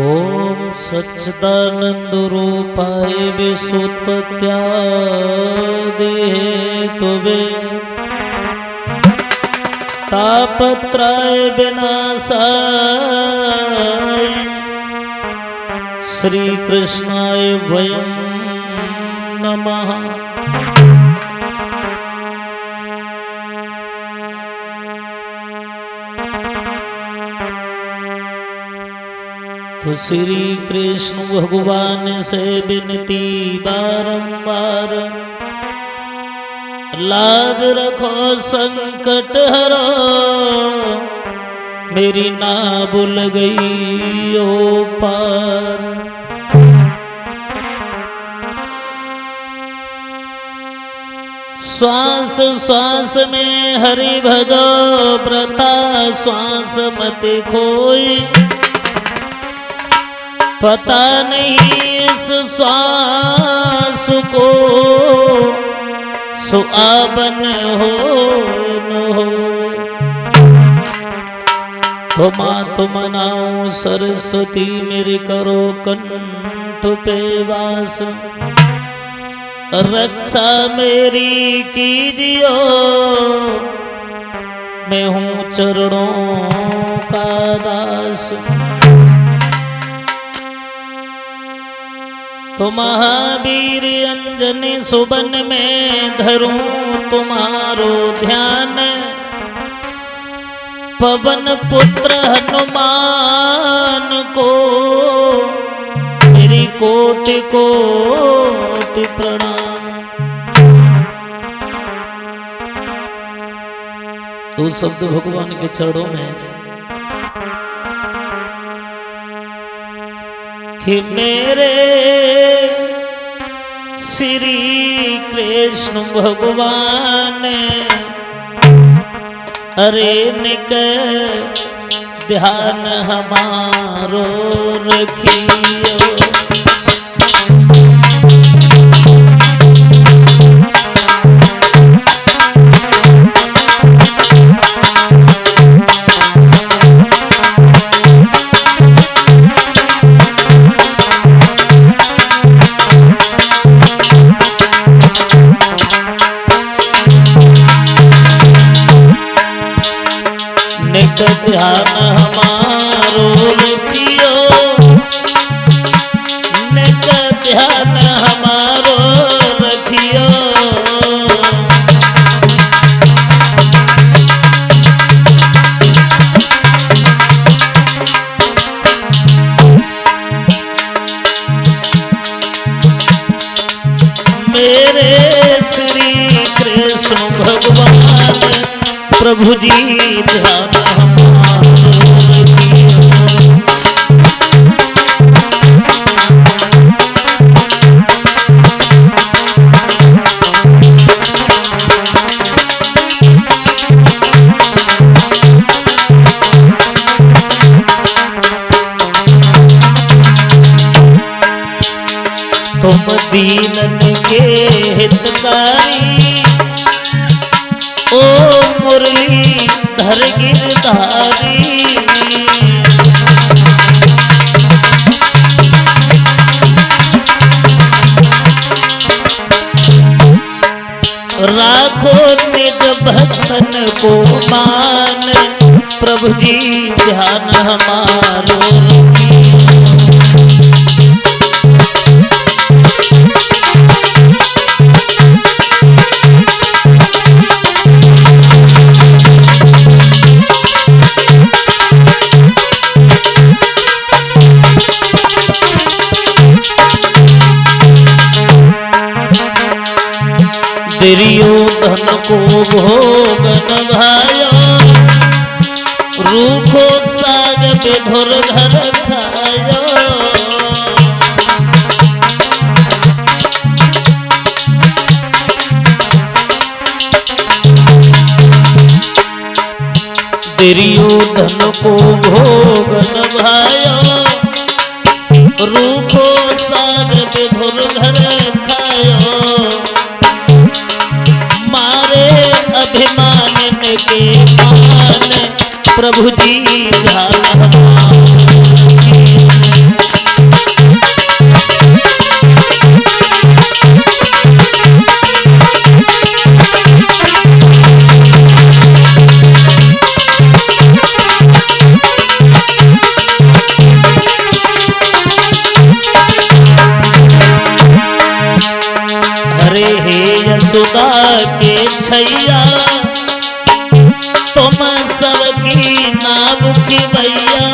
ओम सच्चिदानंद रूपाय विश्वोत्पत्त्यादि हेतुवे तापत्रय विनाशाय श्री कृष्णाय वयं नमः। तो श्री कृष्ण भगवान से विनती बारंबार, लाज रखो संकट हरो, मेरी ना भूल गई ओ पार। श्वास श्वास में हरि भजो व्रता, श्वास मत खोई, पता नहीं इस श्वास को सुआबन हो न हो। तो मात मनाओ सरस्वती मेरे करो कंठ पे वास, रक्षा मेरी कीजियो, मैं हूँ चरणों का दास। तो महावीर अंजनी सुबन में धरूं तुम्हारो ध्यान, पवन पुत्र हनुमान को मेरी कोटि कोटि प्रणाम। तो शब्द भगवान के चरणों में कि मेरे श्री कृष्ण भगवान अरे निक ध्यान हमारो रखियो। ध्यान हमारो रखियो, निक ध्यान हमारो रखियो। मेरे श्री कृष्ण भगवान प्रभु जी ध्यान तुम दीनन के हितकारी, ओ मुरली धर गिरधारी। राखो निज भक्तन को मान, प्रभु जी ध्यान हमारो दुर्योधन को भोग न भायो, रूखो साग बेधुर घर खायो। दुर्योधन को भोग न भायो, रूखो साग बेधुर घर खायो। मारे अभिमान के मान, प्रभु जी ध्यान हमारो रखियो। के छैया तुम सबकी नाव की भैया।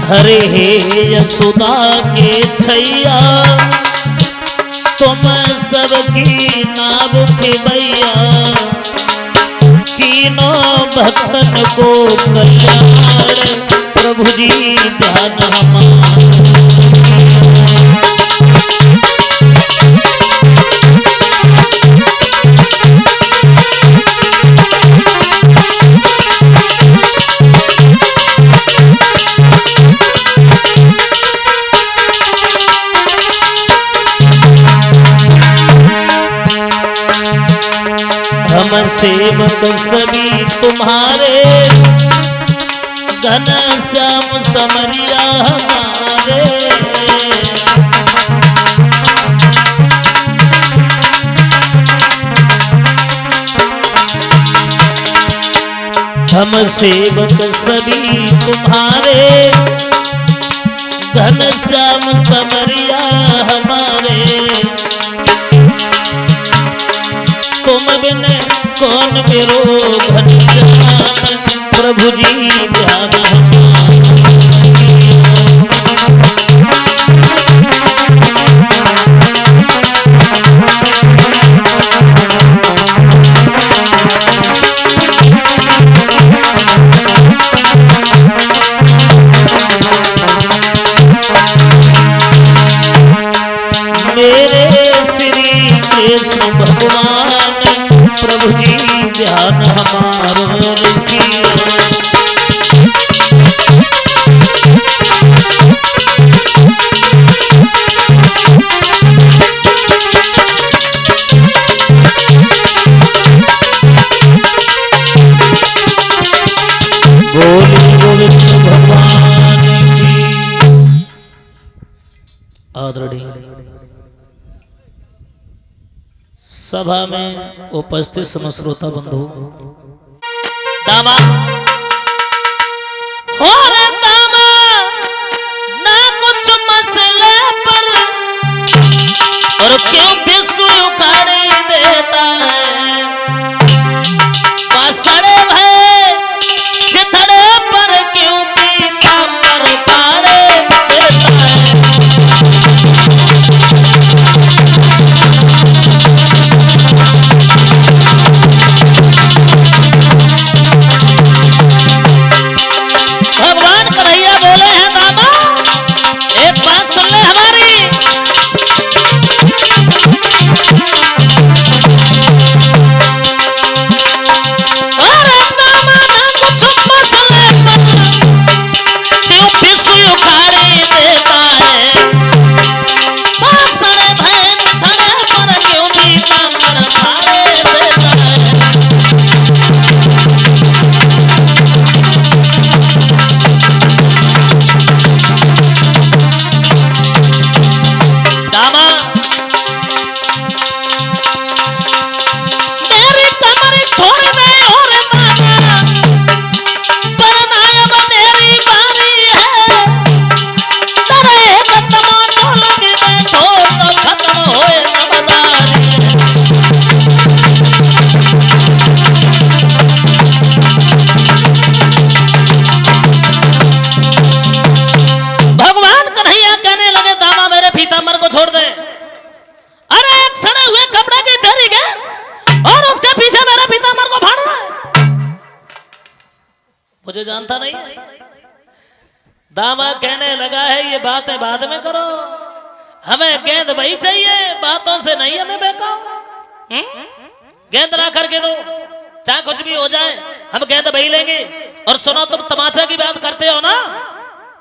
हरे हे यशोदा के छैया तुम सबकी नाव के भैया। तीनों भक्तन को कल्याण प्रभु जी ध्यान हमारा। हम सेवक सभी तुम्हारे घन श्याम समरिया हमारे। हम सेवक सभी तुम्हारे घन श्याम समरिया हमारे। तुम बिन कौन मेरो घनश्याम प्रभु जी ध्यान मेरे श्री कृष्ण भगवान प्रभु जी ध्यान हमारो रखिए। बोले गोविंद भगवान की। आदरणीय सभा में उपस्थित समश्रोता बंधु, दामा और दामा ना कुछ मसले पर और क्यों विश्व उखाड़े देता है। पासड़े भय जिथड़े पर क्यों पीता पर पाड़े देता है। भगवान कन्हैया बोले हैं दामा एक बात सुन ले हमारी। अरे दामा ना कुछ मसले पर क्यों विश्व उखाड़े देता है। पासड़े भय जिथड़े पर क्यों पीता पर पाड़े देता है। दामा मेरी कमर छोड़ दे और दामा पर नायब मेरी बारी है। तेरा एक तमाचा लगे बैठो तो खत्म होए नमदारी। भगवान कन्हैया कहने लगे दामा मेरे पीताम्बर को छोड़ दे। अरे एक सड़े हुए कपड़े की ढेरी के और उसके पीछे मेरे पीताम्बर को फाड़ रहा है। मुझे जानता नहीं। दामा कहने लगा है ये बातें बाद में करो, हमें गेंद वही चाहिए, बातों से नहीं हमें बहकाओ। गेंद ला करके दो, चाहे कुछ भी हो जाए हम गेंद वही लेंगे। और सुनो तुम तमाचा की बात करते हो ना,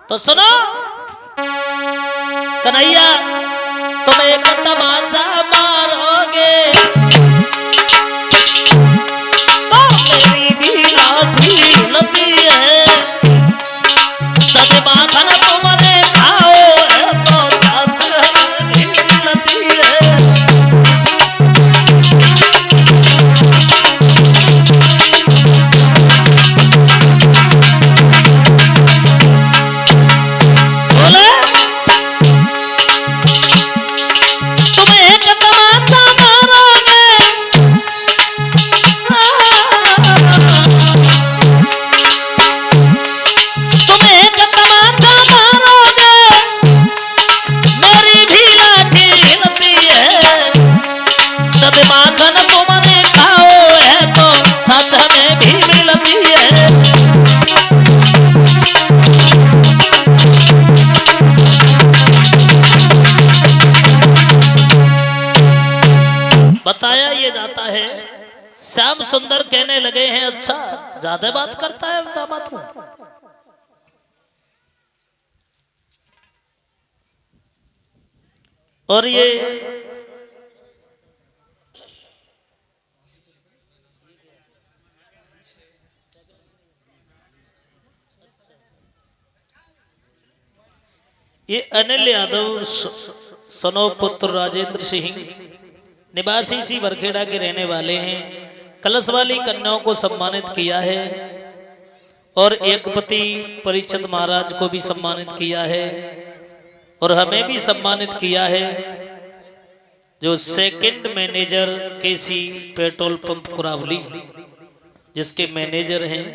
तो सुनो कन्हैया तुम एक तमाचा मारोगे तो मेरी भी लाठी लती है। तब माखन तुमने खाओ है तो चाच हमारी लती है। बताया ये जाता है, श्याम सुंदर कहने लगे हैं अच्छा ज्यादा बात करता है दामाद को। और ये अनिल यादव सनो पुत्र राजेंद्र सिंह निवासी सी बरखेड़ा के रहने वाले हैं। कलश वाली कन्याओं को सम्मानित किया है और एक पति परीक्षित महाराज को भी सम्मानित किया है और हमें भी सम्मानित किया है। जो सेकंड मैनेजर केसी पेट्रोल पंप कुरावली जिसके मैनेजर हैं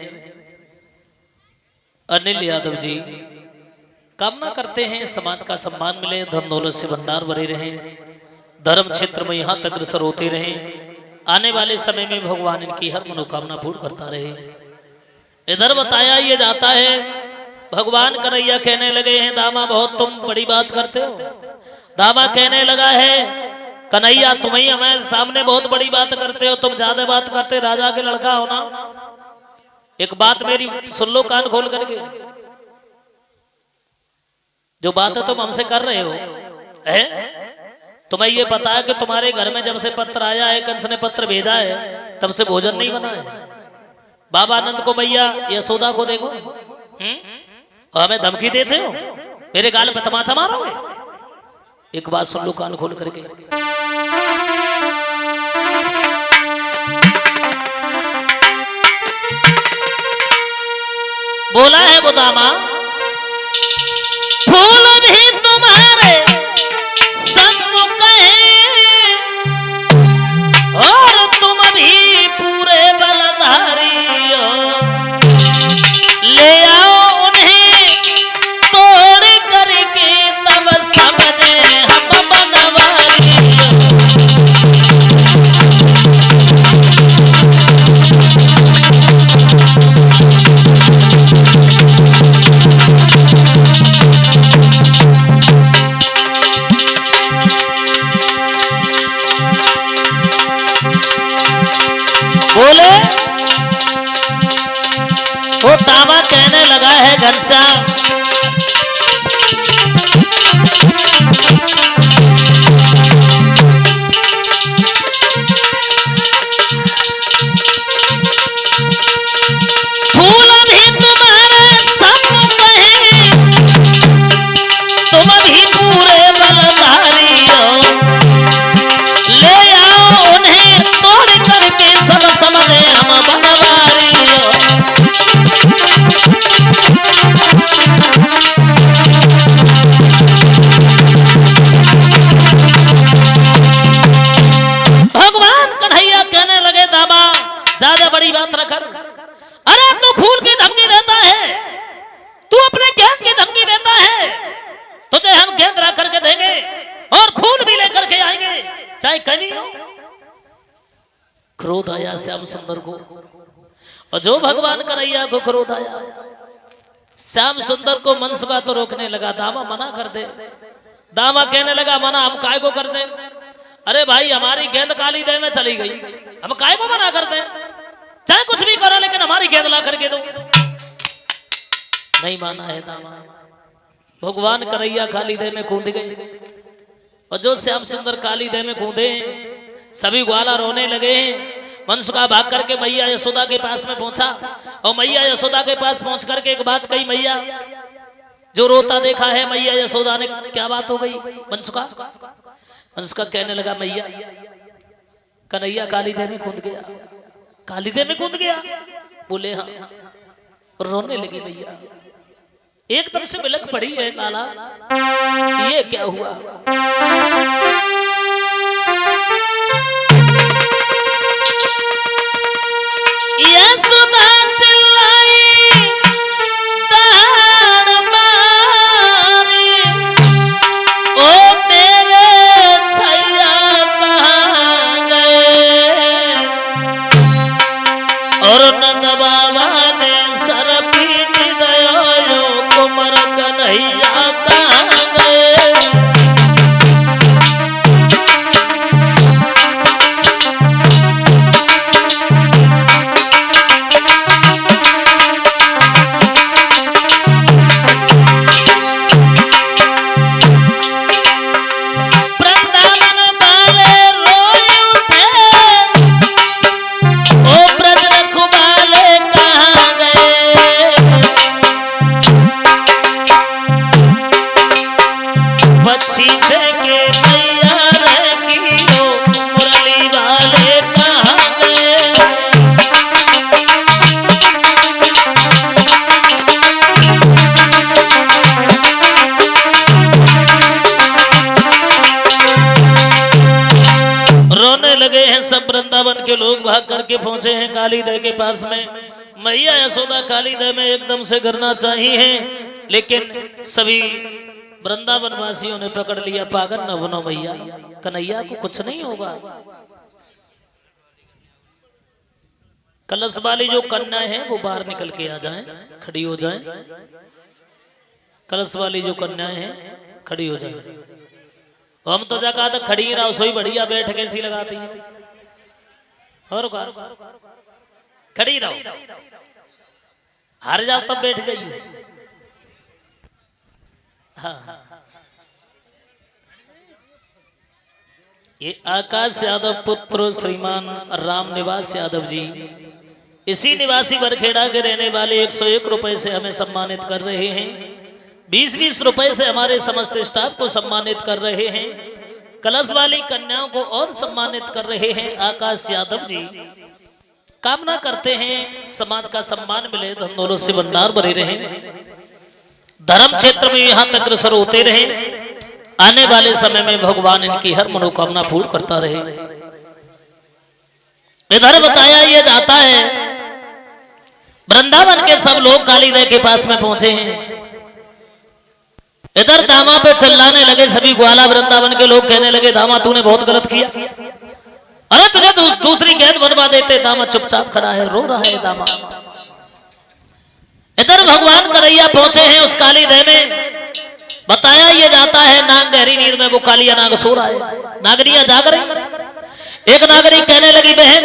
अनिल यादव जी, कामना करते हैं समाज का सम्मान मिले, धन दौलत से भंडार भरे रहें, धर्म क्षेत्र में यहाँ तक अग्रसर होते रहें, आने वाले समय में भगवान इनकी हर मनोकामना पूर्ण करता रहे। इधर बताया ये जाता है, भगवान कन्हैया कहने लगे हैं दामा बहुत तुम बड़ी बात करते हो। दामा कहने लगा है कन्हैया तुम ही हमें सामने बहुत बड़ी बात करते हो, तुम ज्यादा बात करते, राजा के लड़का हो ना। एक बात मेरी सुन लो कान खोल करके, जो बात है तुम हमसे कर रहे हो है, तुम्हें ये पता है कि तुम्हारे घर में जब से पत्र आया है, कंस ने पत्र भेजा है, तब से भोजन नहीं बना है। बाबा आनंद को मैया यशोदा को देखो और हमें धमकी देते हो, मेरे गाल पे तमाचा मारोगे। एक बात सुन लो कान खोल करके, बोला है वो दामा फूल भी तुम्हारे सम्मुख हैं और तुम भी पूरे बलधारी हो, ले आओ उन्हें तोड़ करके तब समझे हम बनवारी। बोले वो दामा कहने लगा है घनश्याम फूल भी तुम्हारे सम्मुख हैं, तुम भी पूरे बलधारी हो, ले आओ उन्हें तोड़ करके सब समझे हम बनवारी हो। भगवान कन्हैया कहने लगे दामा ज्यादा बड़ी बात न कर। अरे तू फूल की धमकी देता है, तू अपने ज्ञान की धमकी देता है, तुझे हम गेंद रख करके देंगे और फूल भी लेकर के आएंगे चाहे कहीं हो। क्रोध आया श्याम सुंदर को, और जो भगवान कन्हैया को क्रोध आया, श्याम सुंदर को मनसुखा तो रोकने लगा, दामा मना कर दे। दामा कहने लगा मना हम काय को कर दे, अरे भाई हमारी गेंद काली देह में चली गई, हम काय को मना कर दे, चाहे कुछ भी करो लेकिन हमारी गेंद ला करके दो। नहीं माना है दामा। भगवान कन्हैया काली देह में कूद गए और जो श्याम सुंदर काली देह में कूदे सभी ग्वाला रोने लगे। मनसुखा भाग करके मैया यशोदा के पास में पहुंचा और मैया यशोदा के पास पहुंच करके एक बात कही, मैया जो रोता देखा है। मैया यशोदा ने क्या बात हो गई मनसुखा? मनसुखा कहने लगा मैया कन्हैया काली देह में कूद गया, काली देह में कूद गया। बोले हाँ, रोने लगी मैया, एकदम से बिलख पड़ी है लाला, ये क्या हुआ? यशोदा चिल्लाई दाड़ मारी, ओ मेरे छैया कहाँ गए? और नंद बाबा ने सर पीट दयो, कुंवर कन्हैया कहाँ गए? रोने लगे हैं सब वृंदावन के लोग, भाग करके पहुंचे हैं काली देव के पास में। मैया यशोदा काली देव में एकदम से गिरना चाहिए हैं, लेकिन सभी वृंदावन वासियों ने पकड़ लिया, पागल न बनो मैया, कन्हैया को कुछ नहीं होगा। कलश वाली जो कन्या है वो बाहर निकल के आ जाएं, खड़ी हो जाएं। कलश वाली जो कन्या है खड़ी हो जाए। हम तो जा कहा था खड़ी रहो, सोई बढ़िया बैठ कैसी लगाती है, और खड़ी रहो, हार जाओ तब बैठ जाइए। हाँ, ये आकाश यादव पुत्र श्रीमान राम निवास यादव जी, इसी निवासी बरखेड़ा के रहने वाले 101 रुपए से हमें सम्मानित कर रहे हैं। 20-20 रुपए से हमारे समस्त स्टाफ को सम्मानित कर रहे हैं। कलश वाली कन्याओं को और सम्मानित कर रहे हैं आकाश यादव जी। कामना करते हैं समाज का सम्मान मिले, धन दौलत से भंडार भरे रहे, धर्म क्षेत्र में यहाँ तक अग्रसर होते रहे, आने वाले समय में भगवान इनकी हर मनोकामना पूर्ण करता रहे। इधर बताया ये जाता है वृंदावन के सब लोग काली देव के पास में पहुंचे हैं। इधर दामा पे चिल्लाने लगे सभी ग्वाला वृंदावन के लोग, कहने लगे दामा तूने बहुत गलत किया, अरे तुझे दूसरी गेंद बनवा देते। दामा चुपचाप खड़ा है, रो रहा है दामा। इधर भगवान कन्हैया पहुंचे हैं उस काली देव में। बताया ये जाता है नाग गहरी नींद में वो कालिया नाग सो रहा है, नागरियां जाग रही। एक नागरी कहने लगी बहन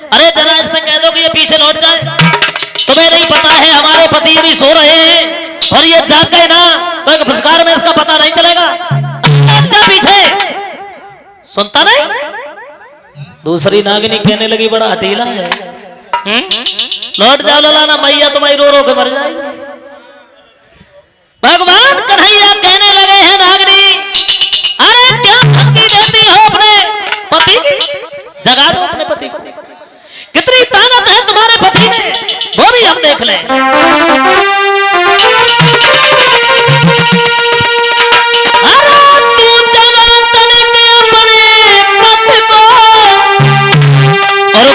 अरे जरा इससे कह दो कि ये पीछे लौट जाए, तुम्हें नहीं पता है हमारे पति भी सो रहे हैं और ये जाग गए ना तो एक फुसकार में इसका पता नहीं चलेगा, जा पीछे। सुनता नहीं। दूसरी नागिनी कहने लगी बड़ा हठीला है, लौट जाओ ललाना, मैया तुम्हारी रो रो के मर जाएगी। भगवान कन्हैया कहने लगे हैं नागिनी अरे क्या धमकी देती हो अपने पति की, जगा दो अपने पति को, कितनी ताकत है तुम्हारे पति में वो भी हम देख लें। और